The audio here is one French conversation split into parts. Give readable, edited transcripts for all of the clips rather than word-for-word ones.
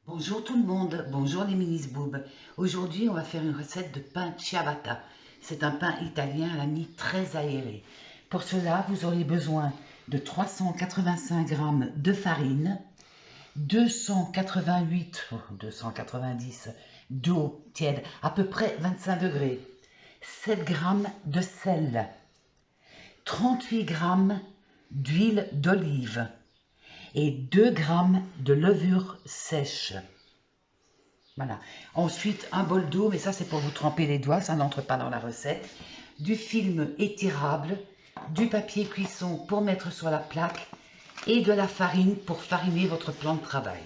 Bonjour tout le monde, bonjour les minis-boobs. Aujourd'hui, on va faire une recette de pain ciabatta. C'est un pain italien à la mie très aéré. Pour cela, vous aurez besoin de 385 g de farine, 288 ou 290 d'eau tiède, à peu près 25 degrés, 7 g de sel, 38 g d'huile d'olive et 2 g de levure sèche. Voilà. Ensuite, un bol d'eau, mais ça c'est pour vous tremper les doigts, ça n'entre pas dans la recette. Du film étirable, du papier cuisson pour mettre sur la plaque et de la farine pour fariner votre plan de travail.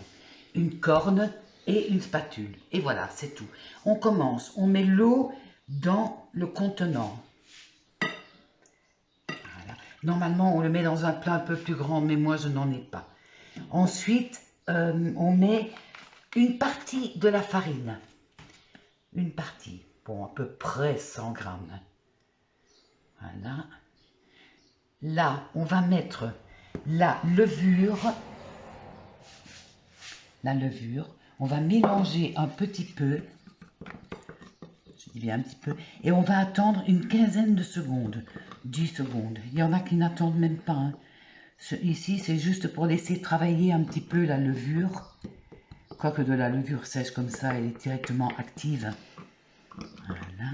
Une corne et une spatule. Et voilà, c'est tout. On commence, on met l'eau dans le contenant. Voilà. Normalement, on le met dans un plat un peu plus grand, mais moi je n'en ai pas. Ensuite, on met une partie de la farine. Une partie, bon, à peu près 100 grammes. Voilà. Là, on va mettre la levure. On va mélanger un petit peu. Je dis bien un petit peu. Et on va attendre une quinzaine de secondes. 10 secondes. Il y en a qui n'attendent même pas. Hein. Ici, c'est juste pour laisser travailler un petit peu la levure. Quoique de la levure sèche comme ça, elle est directement active. Voilà.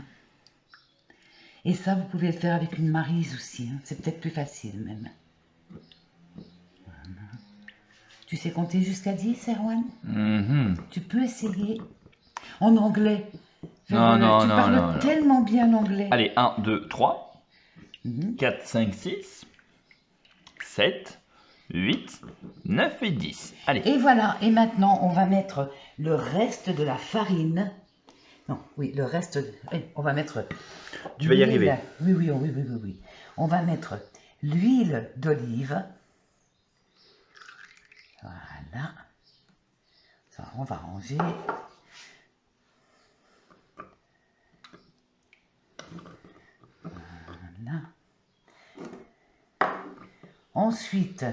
Et ça, vous pouvez le faire avec une maryse aussi. Hein. C'est peut-être plus facile même. Voilà. Tu sais compter jusqu'à 10, Erwan? Tu peux essayer. En anglais. Non, Tu parles tellement bien l'anglais. Allez, 1, 2, 3, 4, 5, 6, 7, 8, 9 et 10. Allez. Et voilà. Et maintenant, on va mettre le reste de la farine. Non, oui, le reste. On va mettre. Tu vas y arriver. Oui. On va mettre l'huile d'olive. Voilà. Ça, on va ranger. Voilà. Ensuite,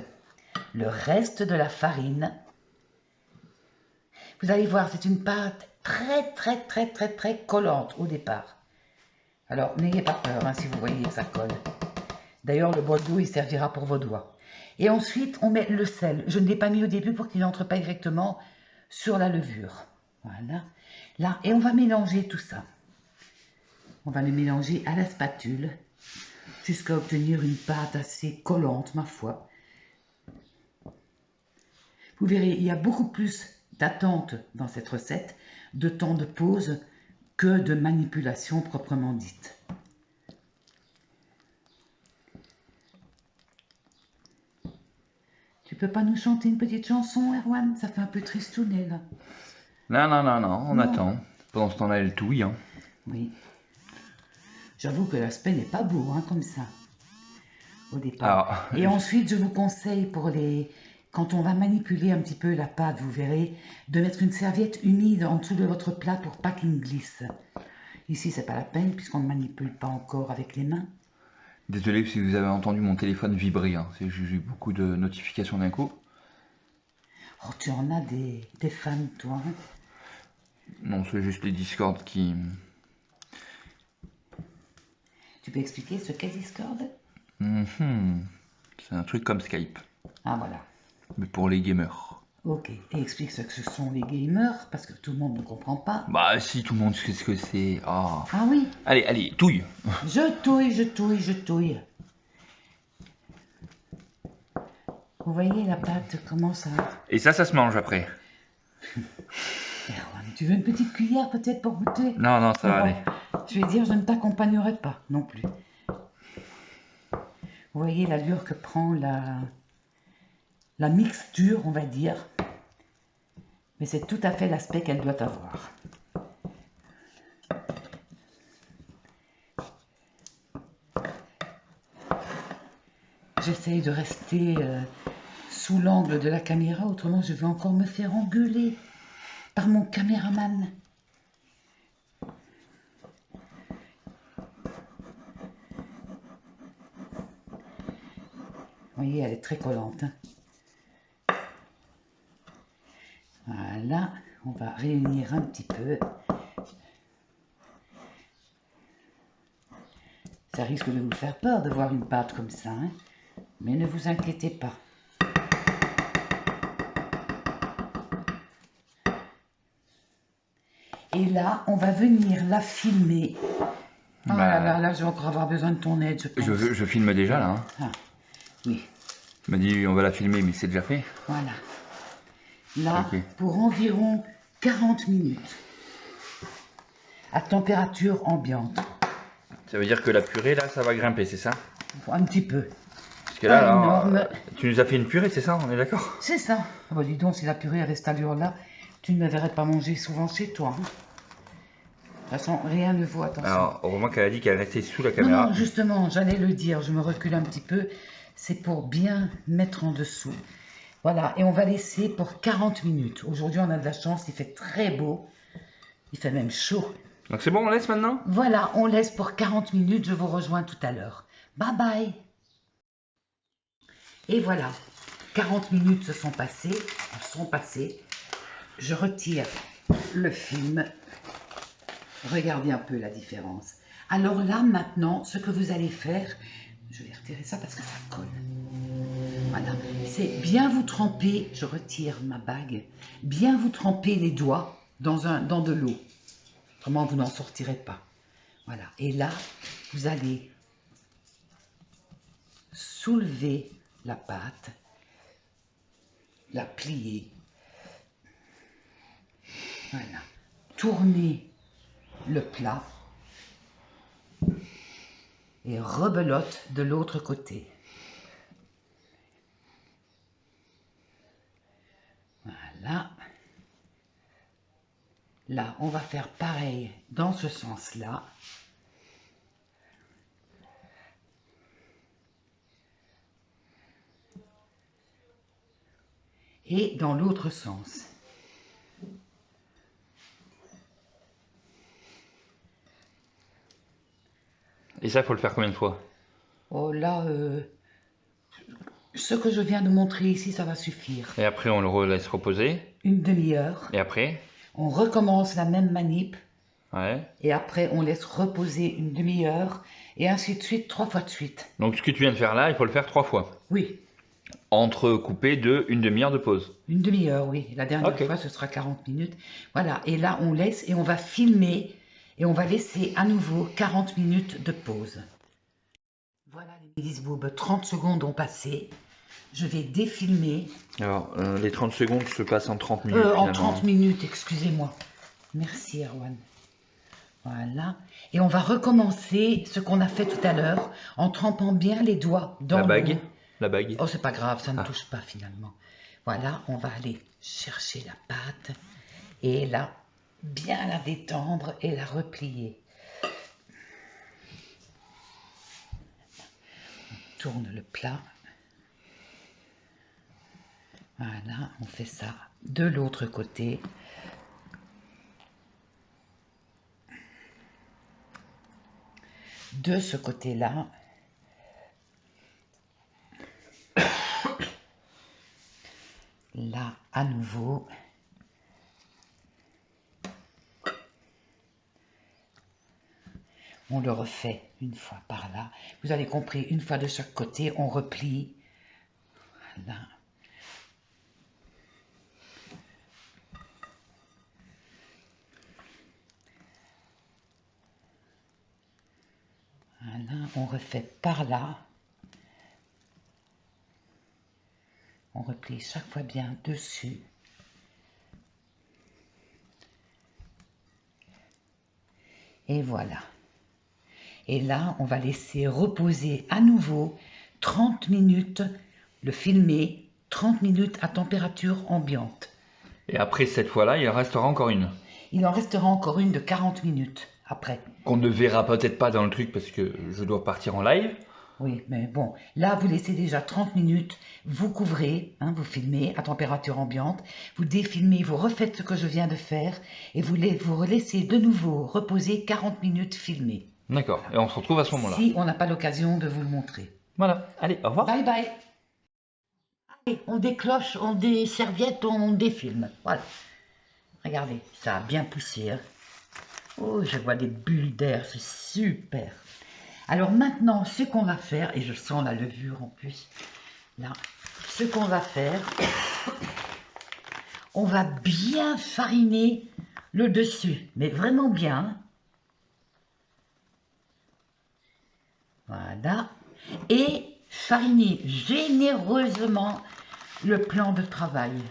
le reste de la farine. Vous allez voir, c'est une pâte très collante au départ. Alors, n'ayez pas peur hein, si vous voyez que ça colle. D'ailleurs, le bol d'eau, il servira pour vos doigts. Et ensuite, on met le sel. Je ne l'ai pas mis au début pour qu'il n'entre pas directement sur la levure. Voilà. Là, et on va mélanger tout ça. On va le mélanger à la spatule jusqu'à obtenir une pâte assez collante, ma foi. Vous verrez, il y a beaucoup plus d'attente dans cette recette, de temps de pause, que de manipulation proprement dite. Tu peux pas nous chanter une petite chanson, Erwan? Ça fait un peu tristounet, là. Non, on attend. Pendant ce temps-là, elle touille. Hein. Oui. J'avoue que l'aspect n'est pas beau, hein, comme ça, au départ. Et ensuite, je vous conseille pour les... Quand on va manipuler un petit peu la pâte, vous verrez, de mettre une serviette humide en dessous de votre plat pour pas qu'il glisse. Ici, c'est pas la peine puisqu'on ne manipule pas encore avec les mains. Désolé si vous avez entendu mon téléphone vibrer. Hein. J'ai eu beaucoup de notifications d'un coup. Oh, tu en as des fans, toi. Hein? Non, c'est juste les Discord qui... Tu peux expliquer ce qu'est Discord? C'est un truc comme Skype. Ah, voilà. Mais pour les gamers. Ok, et explique ce que ce sont les gamers, parce que tout le monde ne comprend pas. Bah si, tout le monde sait ce que c'est. Ah oui. Allez, touille. Je touille. Vous voyez la pâte, comment ça... Et ça se mange après. Tu veux une petite cuillère peut-être pour goûter? Non, ça va aller. Je vais dire, je ne t'accompagnerai pas non plus. Vous voyez l'allure que prend la mixture, on va dire. Mais c'est tout à fait l'aspect qu'elle doit avoir. J'essaye de rester sous l'angle de la caméra, autrement je vais encore me faire engueuler par mon caméraman. Vous voyez, elle est très collante. Hein. Voilà, on va réunir un petit peu. Ça risque de vous faire peur de voir une pâte comme ça, hein, mais ne vous inquiétez pas. Et là, on va venir la filmer. Oh là, je vais encore avoir besoin de ton aide, je pense. Je filme déjà là. Hein. Ah, oui. Tu m'as dit on va la filmer, mais c'est déjà fait. Voilà. Là, Okay. pour environ 40 minutes. À température ambiante. Ça veut dire que la purée là, ça va grimper, c'est ça? Un petit peu. Parce que là, tu nous as fait une purée, c'est ça? On est d'accord? C'est ça. Ah bah dis donc, si la purée reste à l'allure là, tu ne me verrais pas manger souvent chez toi. Hein. De toute façon, rien ne vaut, attention. Alors, heureusement qu'elle a dit qu'elle restait sous la caméra. Non, justement, j'allais le dire, je me recule un petit peu. C'est pour bien mettre en dessous. Voilà, et on va laisser pour 40 minutes. Aujourd'hui, on a de la chance, il fait très beau. Il fait même chaud. Donc c'est bon, on laisse maintenant? Voilà, on laisse pour 40 minutes, je vous rejoins tout à l'heure. Bye bye. Et voilà, 40 minutes se sont passées. Je retire le film. Regardez un peu la différence. Alors là, maintenant, ce que vous allez faire, je vais retirer ça parce que ça colle. Voilà, c'est bien vous tremper, je retire ma bague, bien vous tremper les doigts dans de l'eau. Autrement, vous n'en sortirez pas. Voilà, et là, vous allez soulever la pâte, la plier. Voilà, tourner le plat et rebelote de l'autre côté. Voilà. Là, on va faire pareil dans ce sens-là. Et dans l'autre sens. Et ça, il faut le faire combien de fois? Oh là, ce que je viens de montrer ici, ça va suffire. Et après, on le laisse reposer? Une demi-heure. Et après? On recommence la même manip. Ouais. Et après, on laisse reposer une demi-heure. Et ainsi de suite, 3 fois de suite. Donc ce que tu viens de faire là, il faut le faire 3 fois? Oui. Entrecoupé de une demi-heure de pause? Une demi-heure, oui. La dernière fois, ce sera 40 minutes. Voilà. Et là, on laisse et on va filmer. Et on va laisser à nouveau 40 minutes de pause. Voilà les Mélisboubes, 30 secondes ont passé. Je vais défilmer. Alors, les 30 secondes se passent en 30 minutes. En 30 minutes, excusez-moi. Merci Erwan. Voilà. Et on va recommencer ce qu'on a fait tout à l'heure en trempant bien les doigts dans la bague. l'eau. La bague. Oh, c'est pas grave, ça ne touche pas finalement. Voilà, on va aller chercher la pâte et là, bien la détendre et la replier. On tourne le plat. Voilà, on fait ça de l'autre côté. De ce côté-là. Là, à nouveau. On le refait une fois par là. Vous avez compris, une fois de chaque côté, on replie. Voilà. Voilà, on refait par là. On replie chaque fois bien dessus. Et voilà. Et là, on va laisser reposer à nouveau 30 minutes, le filmer, 30 minutes à température ambiante. Et après cette fois-là, il en restera encore une. Il en restera encore une de 40 minutes après. Qu'on ne verra peut-être pas dans le truc parce que je dois partir en live. Oui, mais bon, là, vous laissez déjà 30 minutes, vous couvrez, hein, vous filmez à température ambiante, vous défilmez, vous refaites ce que je viens de faire et vous laissez de nouveau reposer 40 minutes filmé. D'accord, et on se retrouve à ce moment-là. Si on n'a pas l'occasion de vous le montrer. Voilà, allez, au revoir. Bye bye. On décloche, on des serviettes, on défilme. Voilà. Regardez, ça a bien poussé. Hein. Oh, je vois des bulles d'air, c'est super. Alors maintenant, ce qu'on va faire, et je sens la levure en plus, là, ce qu'on va faire, on va bien fariner le dessus, mais vraiment bien. Hein. Voilà. Et fariner généreusement le plan de travail.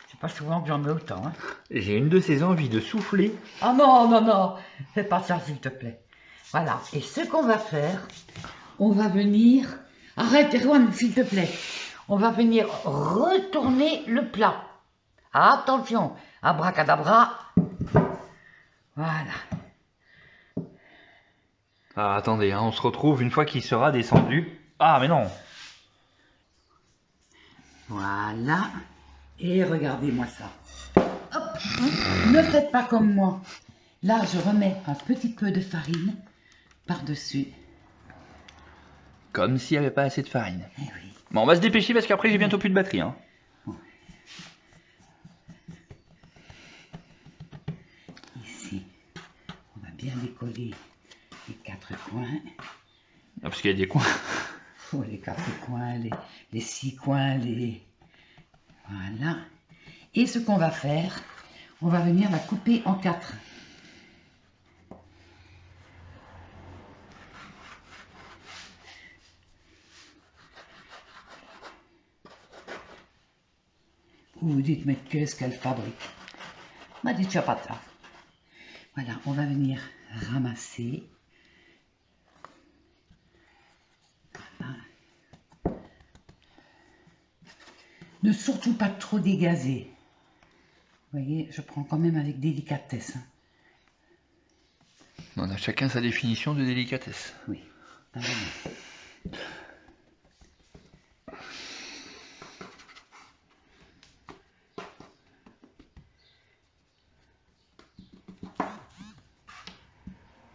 C'est pas souvent que j'en mets autant. Hein. J'ai une de ces envies de souffler. Ah non, non, non, fais pas ça s'il te plaît. Voilà, et ce qu'on va faire, on va venir... Arrête, Erwan, s'il te plaît. On va venir retourner le plat. Attention, abracadabra. Voilà. Ah, attendez, hein, on se retrouve une fois qu'il sera descendu. Ah, mais non. Voilà. Et regardez-moi ça. Hop, ne faites pas comme moi. Là, je remets un petit peu de farine par-dessus. Comme s'il n'y avait pas assez de farine. Eh oui. Bon, on va se dépêcher parce qu'après j'ai bientôt plus de batterie. Hein. Ici, on va bien décoller les 4 coins. Ah, parce qu'il y a des coins. Oh, les 4 coins, les 6 coins, les... Voilà. Et ce qu'on va faire, on va venir la couper en 4. Vous vous dites, mais qu'est-ce qu'elle fabrique? M'a dit ciabatta. Voilà, on va venir ramasser. Voilà. Ne surtout pas trop dégazer. Vous voyez, je prends quand même avec délicatesse. Hein. On a chacun sa définition de délicatesse. Oui, vraiment.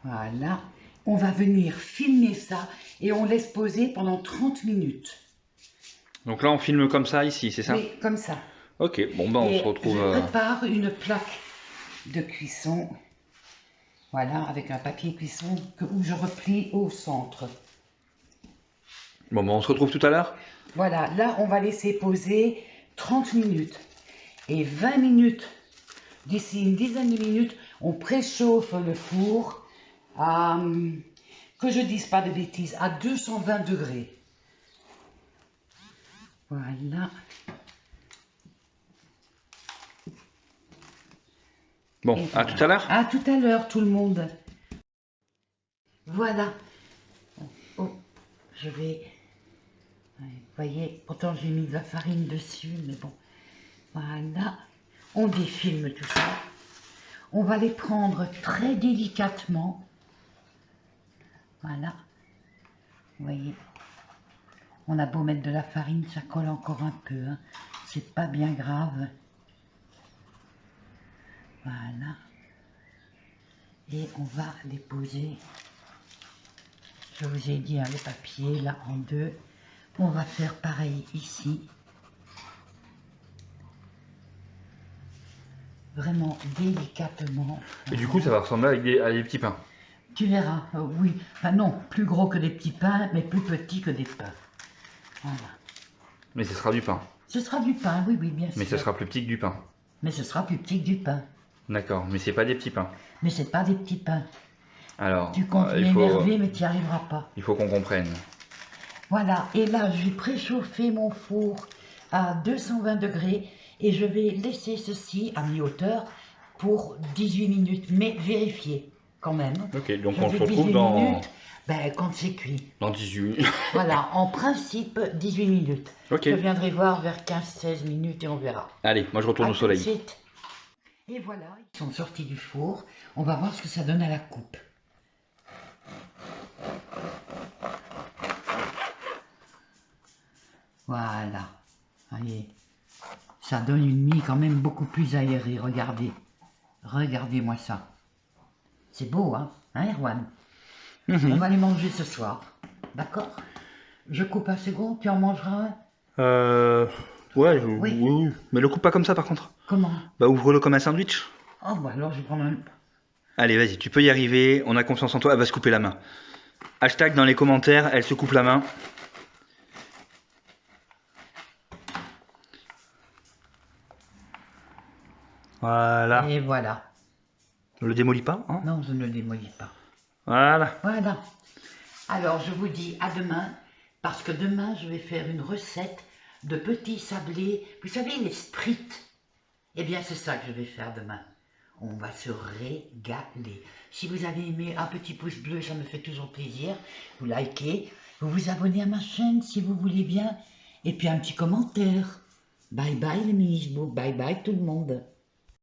Voilà, on va venir filmer ça et on laisse poser pendant 30 minutes. Donc là on filme comme ça ici, c'est ça? Oui, comme ça. Ok, bon ben on et se retrouve... Je prépare une plaque de cuisson, voilà, avec un papier cuisson où je replie au centre. Bon ben on se retrouve tout à l'heure? Voilà, là on va laisser poser 30 minutes. Et 20 minutes, d'ici une dizaine de minutes, on préchauffe le four à, que je dise pas de bêtises, à 220 degrés. Voilà. Bon, Et à voilà. tout à l'heure? À tout à l'heure tout le monde. Voilà. Oh, je vais... Vous voyez, pourtant j'ai mis de la farine dessus, mais bon. Voilà. On défilme tout ça. On va les prendre très délicatement. Voilà. Vous voyez. On a beau mettre de la farine, ça colle encore un peu. Hein. C'est pas bien grave. Voilà. Et on va les poser. Je vous ai dit, hein, le papier, là, en deux. On va faire pareil ici. Vraiment délicatement. Et du coup ça va ressembler à des petits pains. Tu verras, oui. Enfin non, plus gros que des petits pains, mais plus petits que des pains. Voilà. Mais ce sera du pain. Ce sera du pain, oui, oui, bien sûr. Mais ce sera plus petit que du pain. Mais ce sera plus petit que du pain. D'accord, mais c'est pas des petits pains. Mais c'est pas des petits pains. Alors, Tu comptes m'énerver, mais tu n'y arriveras pas. Il faut qu'on comprenne. Voilà, et là, je vais préchauffer mon four à 220 degrés et je vais laisser ceci à mi-hauteur pour 18 minutes, mais vérifiez quand même. Ok, donc Je on se fais retrouve 18 dans... minutes, ben, quand c'est cuit. Dans 18 minutes. Voilà, en principe, 18 minutes. Ok. Je viendrai voir vers 15-16 minutes et on verra. Allez, moi je retourne À au tout soleil. de suite. Et voilà, ils sont sortis du four. On va voir ce que ça donne à la coupe. Voilà. Voyez. Ça donne une mie quand même beaucoup plus aérée. Regardez. Regardez-moi ça. C'est beau, hein? Hein, Erwan? On va les manger ce soir. D'accord? Je coupe un second, tu en mangeras un? Ouais, Oui. oui. Mais le coupe pas comme ça par contre. Comment? Bah ouvre-le comme un sandwich. Oh, bah alors je vais prendre un... Allez, vas-y, tu peux y arriver, on a confiance en toi, elle va se couper la main. Hashtag dans les commentaires, elle se coupe la main. Voilà. Et voilà. On le démolit pas, hein? Non, je ne le démolis pas. Voilà. Voilà. Alors, je vous dis à demain, parce que demain, je vais faire une recette de petits sablés. Vous savez, les sprites. Eh bien, c'est ça que je vais faire demain. On va se régaler. Si vous avez aimé, un petit pouce bleu, ça me fait toujours plaisir. Vous likez, vous vous abonnez à ma chaîne si vous voulez bien. Et puis un petit commentaire. Bye bye les miches, bye bye tout le monde.